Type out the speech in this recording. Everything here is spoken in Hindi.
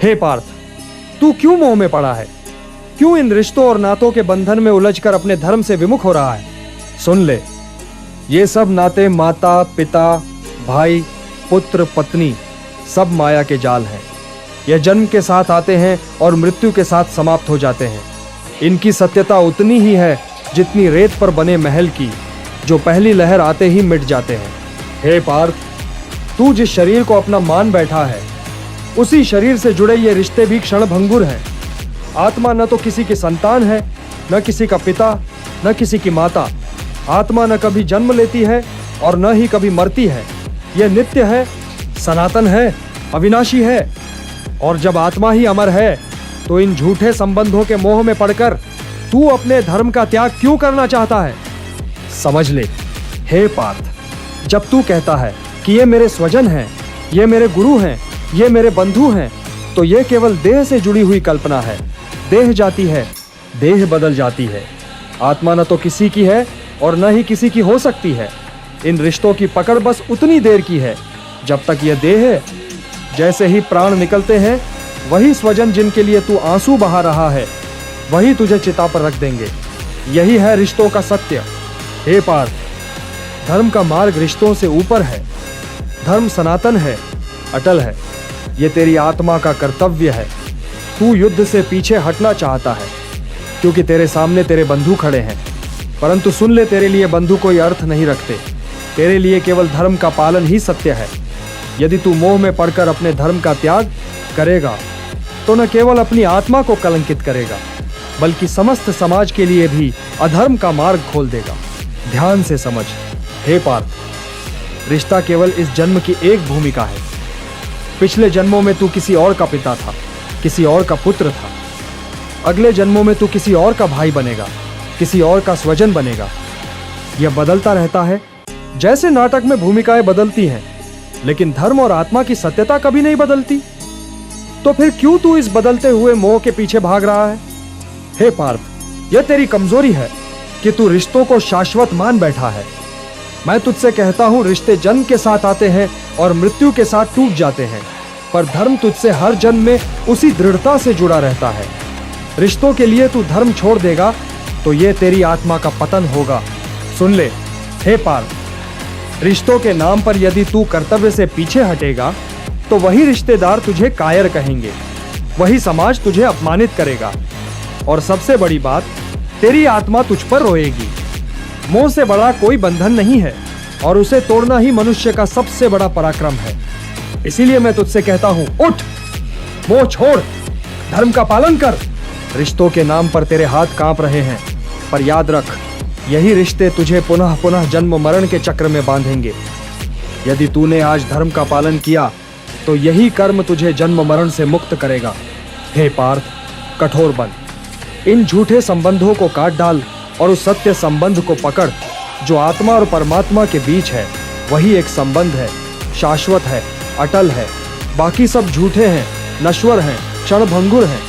हे पार्थ, तू क्यों मोह में पड़ा है? क्यों इन रिश्तों और नातों के बंधन में उलझकर अपने धर्म से विमुख हो रहा है? सुन ले, ये सब नाते माता पिता भाई पुत्र पत्नी सब माया के जाल हैं। यह जन्म के साथ आते हैं और मृत्यु के साथ समाप्त हो जाते हैं। इनकी सत्यता उतनी ही है जितनी रेत पर बने महल की, जो पहली लहर आते ही मिट जाते हैं। हे पार्थ, तू जिस शरीर को अपना मान बैठा है, उसी शरीर से जुड़े ये रिश्ते भी क्षणभंगुर हैं। आत्मा न तो किसी की संतान है, न किसी का पिता, न किसी की माता। आत्मा न कभी जन्म लेती है और न ही कभी मरती है। यह नित्य है, सनातन है, अविनाशी है। और जब आत्मा ही अमर है, तो इन झूठे संबंधों के मोह में पड़कर तू अपने धर्म का त्याग क्यों करना चाहता है? समझ ले हे पार्थ, जब तू कहता है कि ये मेरे स्वजन हैं, ये मेरे गुरु हैं, ये मेरे बंधु हैं, तो ये केवल देह से जुड़ी हुई कल्पना है। देह जाती है, देह बदल जाती है। आत्मा न तो किसी की है और न ही किसी की हो सकती है। इन रिश्तों की पकड़ बस उतनी देर की है जब तक यह देह है। जैसे ही प्राण निकलते हैं, वही स्वजन जिनके लिए तू आंसू बहा रहा है, वही तुझे चिता पर रख देंगे। यही है रिश्तों का सत्य। हे पार्थ, धर्म का मार्ग रिश्तों से ऊपर है। धर्म सनातन है, अटल है। ये तेरी आत्मा का कर्तव्य है। तू युद्ध से पीछे हटना चाहता है क्योंकि तेरे सामने तेरे बंधु खड़े हैं, परंतु सुन ले, तेरे लिए बंधु कोई अर्थ नहीं रखते। तेरे लिए केवल धर्म का पालन ही सत्य है। यदि तू मोह में पड़कर अपने धर्म का त्याग करेगा, तो न केवल अपनी आत्मा को कलंकित करेगा, बल्कि समस्त समाज के लिए भी अधर्म का मार्ग खोल देगा। ध्यान से समझ हे पार्थ, रिश्ता केवल इस जन्म की एक भूमिका है। पिछले जन्मों में तू किसी और का पिता था, किसी और का पुत्र था। अगले जन्मों में तू किसी और का भाई बनेगा, किसी और का स्वजन बनेगा। यह बदलता रहता है, जैसे नाटक में भूमिकाएं बदलती हैं, लेकिन धर्म और आत्मा की सत्यता कभी नहीं बदलती। तो फिर क्यों तू इस बदलते हुए मोह के पीछे भाग रहा है? हे पार्थ, यह तेरी कमजोरी है कि तू रिश्तों को शाश्वत मान बैठा है। मैं तुझसे कहता हूं, रिश्ते जन्म के साथ आते हैं और मृत्यु के साथ टूट जाते हैं, पर धर्म तुझसे हर जन्म में उसी दृढ़ता से जुड़ा रहता है। रिश्तों के लिए तू धर्म छोड़ देगा तो यह तेरी आत्मा का पतन होगा। सुन ले हे पार्थ, रिश्तों के नाम पर यदि तू कर्तव्य से पीछे हटेगा, तो वही रिश्तेदार तुझे कायर कहेंगे, वही समाज तुझे अपमानित करेगा, और सबसे बड़ी बात, तेरी आत्मा तुझ पर रोएगी। मोह से बड़ा कोई बंधन नहीं है, और उसे तोड़ना ही मनुष्य का सबसे बड़ा पराक्रम है। इसीलिए मैं तुझसे कहता हूं, उठ, मोह छोड़, धर्म का पालन कर। रिश्तों के नाम पर तेरे हाथ कांप रहे हैं, पर याद रख, यही रिश्ते तुझे पुनः पुनः जन्म मरण के चक्र में बांधेंगे। यदि तूने आज धर्म का पालन किया, तो यही कर्म तुझे जन्म मरण से मुक्त करेगा। हे पार्थ, कठोर बन, इन झूठे संबंधों को काट डाल और उस सत्य संबंध को पकड़ जो आत्मा और परमात्मा के बीच है। वही एक संबंध है, शाश्वत है, अटल है। बाकी सब झूठे हैं, नश्वर हैं, क्षणभंगुर हैं।